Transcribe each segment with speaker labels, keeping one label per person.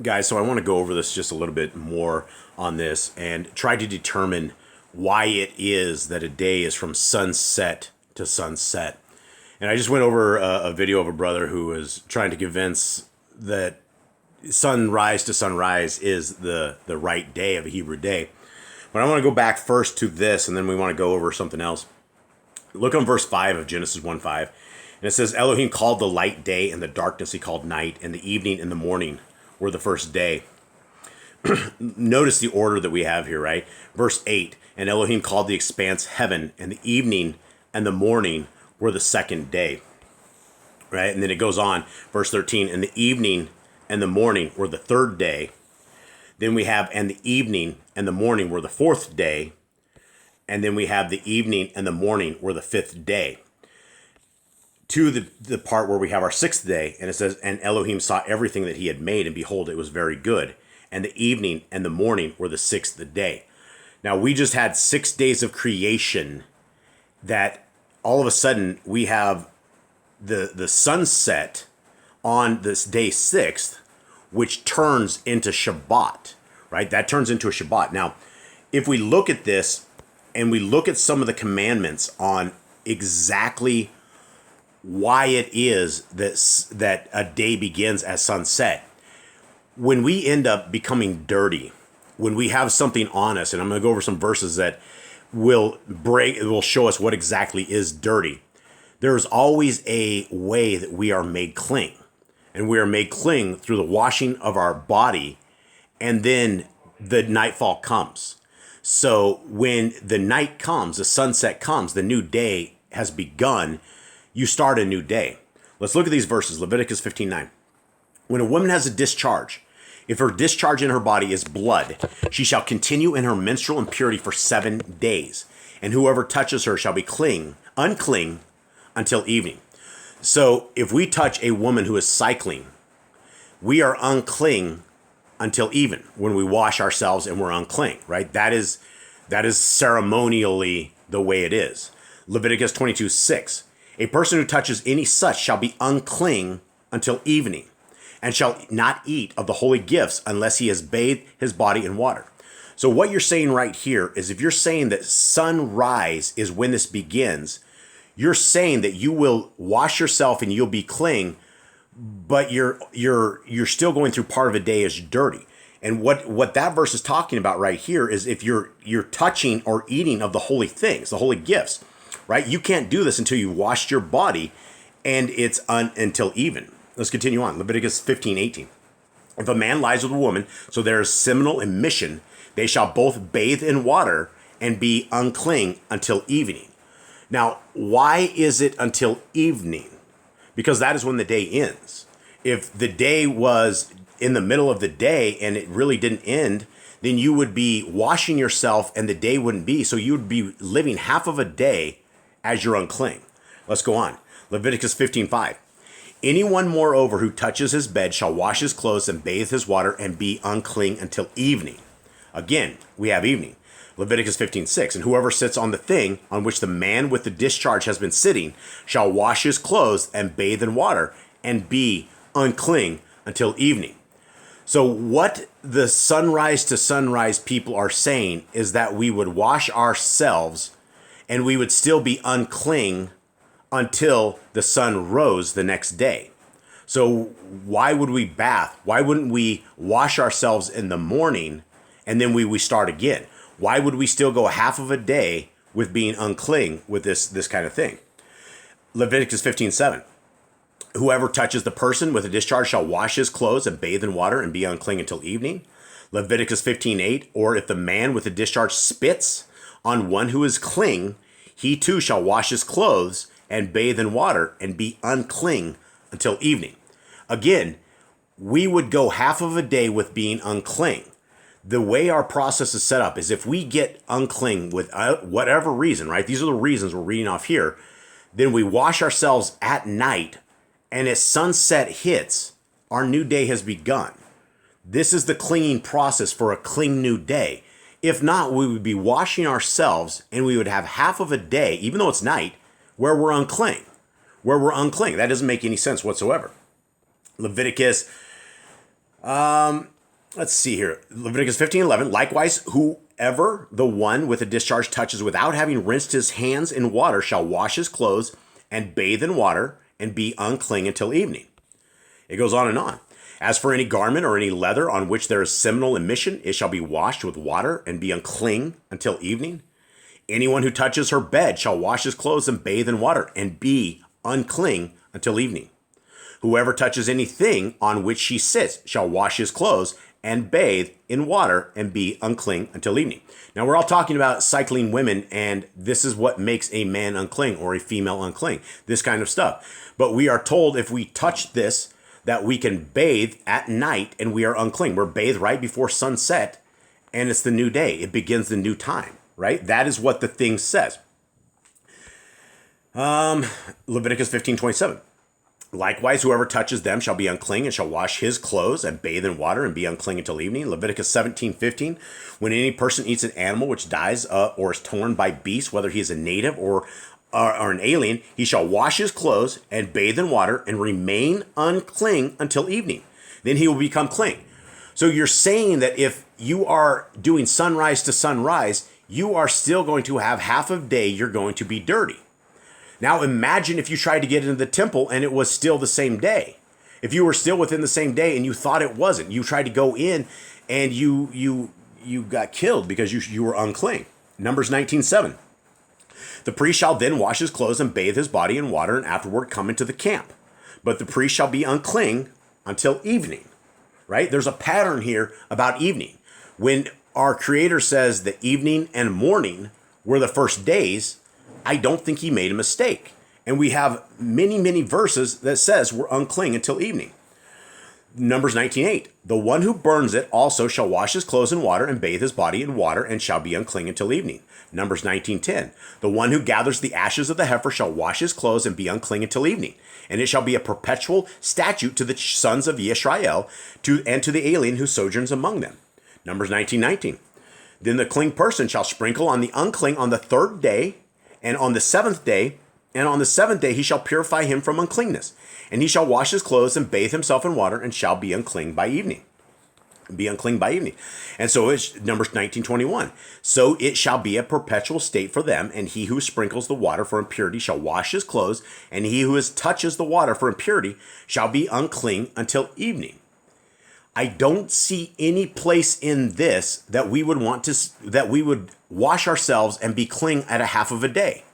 Speaker 1: Guys, so I want to go over this just a little bit more on this and try to determine why it is that a day is from sunset to sunset. And I just went over a video of a brother who was trying to convince that sunrise to sunrise is the right day of a Hebrew day. But I want to go back first to this, and then we want to go over something else. Look on verse 5 of Genesis 1:5. And it says, Elohim called the light day, and the darkness he called night, and the evening and the morning were the first day. Notice the order that we have here, right? Verse 8, and Elohim called the expanse heaven, and the evening and the morning were the second day. Right? And then it goes on, verse 13, and the evening and the morning were the third day. Then we have, and the evening and the morning were the fourth day. And then we have the evening and the morning were the fifth day. To the part where we have our sixth day, and it says, and Elohim saw everything that he had made, and behold, it was very good. And the evening and the morning were the sixth day. Now, we just had 6 days of creation that all of a sudden we have the sunset on this day 6th, which turns into Shabbat, right? That turns into a Shabbat. Now, if we look at this and we look at some of the commandments on exactly why it is that a day begins at sunset, when we end up becoming dirty, when we have something on us, and I'm going to go over some verses that will show us what exactly is dirty. There's always a way that we are made clean, and we are made clean through the washing of our body, and then the nightfall comes. So when the night comes, the sunset comes, the new day has begun. You start a new day. Let's look at these verses. Leviticus 15:9. When a woman has a discharge, if her discharge in her body is blood, she shall continue in her menstrual impurity for 7 days. And whoever touches her shall be unclean until evening. So if we touch a woman who is cycling, we are unclean until even when we wash ourselves and we're unclean, right? That is ceremonially the way it is. Leviticus 22:6. A person who touches any such shall be unclean until evening, and shall not eat of the holy gifts unless he has bathed his body in water. So what you're saying right here is, if you're saying that sunrise is when this begins, you're saying that you will wash yourself and you'll be clean, but you're still going through part of a day as dirty. And what that verse is talking about right here is if you're touching or eating of the holy things, the holy gifts, right? You can't do this until you washed your body, and it's until even. Let's continue on. Leviticus 15:18. If a man lies with a woman, so there is seminal emission, they shall both bathe in water and be unclean until evening. Now, why is it until evening? Because that is when the day ends. If the day was in the middle of the day and it really didn't end, then you would be washing yourself and the day wouldn't be. So you would be living half of a day as you're unclean. Let's go on. Leviticus 15:5. Anyone, moreover, who touches his bed shall wash his clothes and bathe his water and be unclean until evening. Again, we have evening. Leviticus 15:6. And whoever sits on the thing on which the man with the discharge has been sitting shall wash his clothes and bathe in water and be unclean until evening. So what the sunrise to sunrise people are saying is that we would wash ourselves and we would still be unclean until the sun rose the next day. So why would we bath? Why wouldn't we wash ourselves in the morning and then we start again? Why would we still go half of a day with being unclean with this kind of thing? Leviticus 15:7. Whoever touches the person with a discharge shall wash his clothes and bathe in water and be unclean until evening. Leviticus 15:8. Or if the man with a discharge spits on one who is clean, he too shall wash his clothes and bathe in water and be unclean until evening. Again, we would go half of a day with being unclean. The way our process is set up is if we get unclean with whatever reason, right? These are the reasons we're reading off here. Then we wash ourselves at night, and as sunset hits, our new day has begun. This is the cleaning process for a clean new day. If not, we would be washing ourselves and we would have half of a day, even though it's night, where we're unclean. That doesn't make any sense whatsoever. Leviticus Let's see here. Leviticus 15:11. Likewise, whoever the one with a discharge touches without having rinsed his hands in water shall wash his clothes and bathe in water and be unclean until evening. It goes on and on. As for any garment or any leather on which there is seminal emission, it shall be washed with water and be unclean until evening. Anyone who touches her bed shall wash his clothes and bathe in water and be unclean until evening. Whoever touches anything on which she sits shall wash his clothes and bathe in water and be unclean until evening. Now, we're all talking about cycling women, and this is what makes a man unclean or a female unclean, this kind of stuff. But we are told if we touch this, that we can bathe at night and we are unclean. We're bathed right before sunset, and it's the new day. It begins the new time, right? That is what the thing says. Leviticus 15:27. Likewise, whoever touches them shall be unclean and shall wash his clothes and bathe in water and be unclean until evening. Leviticus 17:15. When any person eats an animal which dies or is torn by beasts, whether he is a native or an alien, he shall wash his clothes and bathe in water and remain unclean until evening. Then he will become clean. So you're saying that if you are doing sunrise to sunrise, you are still going to have half of day you're going to be dirty. Now imagine if you tried to get into the temple and it was still the same day. If you were still within the same day and you thought it wasn't, you tried to go in and you got killed because you were unclean. Numbers 19:7. The priest shall then wash his clothes and bathe his body in water and afterward come into the camp. But the priest shall be unclean until evening, right? There's a pattern here about evening. When our Creator says that evening and morning were the first days, I don't think he made a mistake. And we have many, many verses that says we're unclean until evening. Numbers 19:8. The one who burns it also shall wash his clothes in water and bathe his body in water and shall be unclean until evening. Numbers 19:10. The one who gathers the ashes of the heifer shall wash his clothes and be unclean until evening. And it shall be a perpetual statute to the sons of Yisrael and to the alien who sojourns among them. Numbers 19:19. Then the clean person shall sprinkle on the unclean on the third day and on the seventh day, and on the seventh day he shall purify him from uncleanness. And he shall wash his clothes and bathe himself in water and shall be unclean by evening. Be unclean by evening. And so it's Numbers 19:21. So it shall be a perpetual state for them, and he who sprinkles the water for impurity shall wash his clothes, and he who touches the water for impurity shall be unclean until evening. I don't see any place in this that we would wash ourselves and be clean at a half of a day.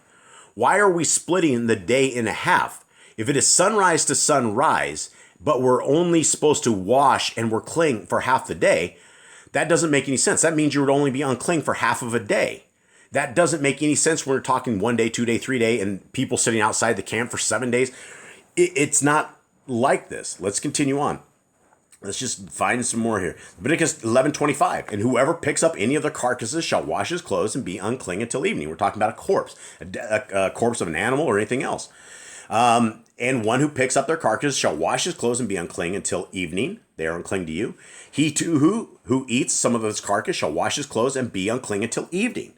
Speaker 1: Why are we splitting the day in a half? If it is sunrise to sunrise, but we're only supposed to wash and we're clean for half the day, that doesn't make any sense. That means you would only be unclean for half of a day. That doesn't make any sense when we're talking 1 day, 2 day, 3 day, and people sitting outside the camp for 7 days. It's not like this. Let's continue on. Let's just find some more here. Leviticus 11:25. And whoever picks up any of the carcasses shall wash his clothes and be unclean until evening. We're talking about a corpse, a corpse of an animal or anything else. And one who picks up their carcass shall wash his clothes and be unclean until evening. They are unclean to you. He too who eats some of his carcass shall wash his clothes and be unclean until evening.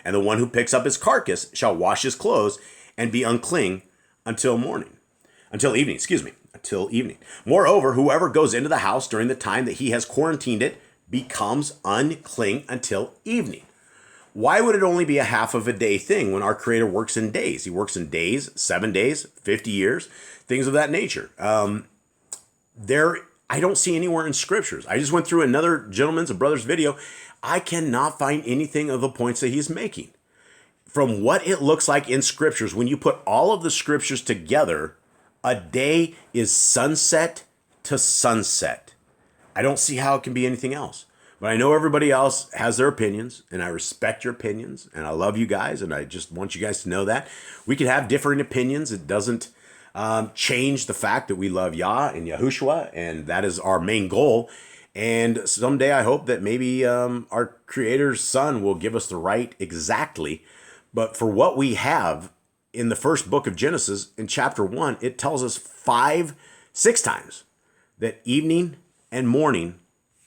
Speaker 1: And the one who picks up his carcass shall wash his clothes and be unclean until evening. Moreover, whoever goes into the house during the time that he has quarantined it becomes unclean until evening. Why would it only be a half of a day thing when our Creator works in days? He works in days, 7 days, 50 years, things of that nature. I don't see anywhere in scriptures. I just went through another gentleman's, a brother's video. I cannot find anything of the points that he's making. From what it looks like in scriptures, when you put all of the scriptures together, a day is sunset to sunset. I don't see how it can be anything else. But I know everybody else has their opinions, and I respect your opinions, and I love you guys, and I just want you guys to know that. We can have differing opinions. It doesn't change the fact that we love Yah and Yahushua, and that is our main goal. And someday I hope that maybe our Creator's Son will give us the right exactly. But for what we have in the first book of Genesis, in chapter 1, it tells us 6 times that evening and morning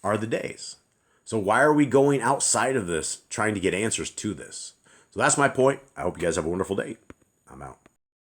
Speaker 1: are the days. So why are we going outside of this, trying to get answers to this? So that's my point. I hope you guys have a wonderful day. I'm out.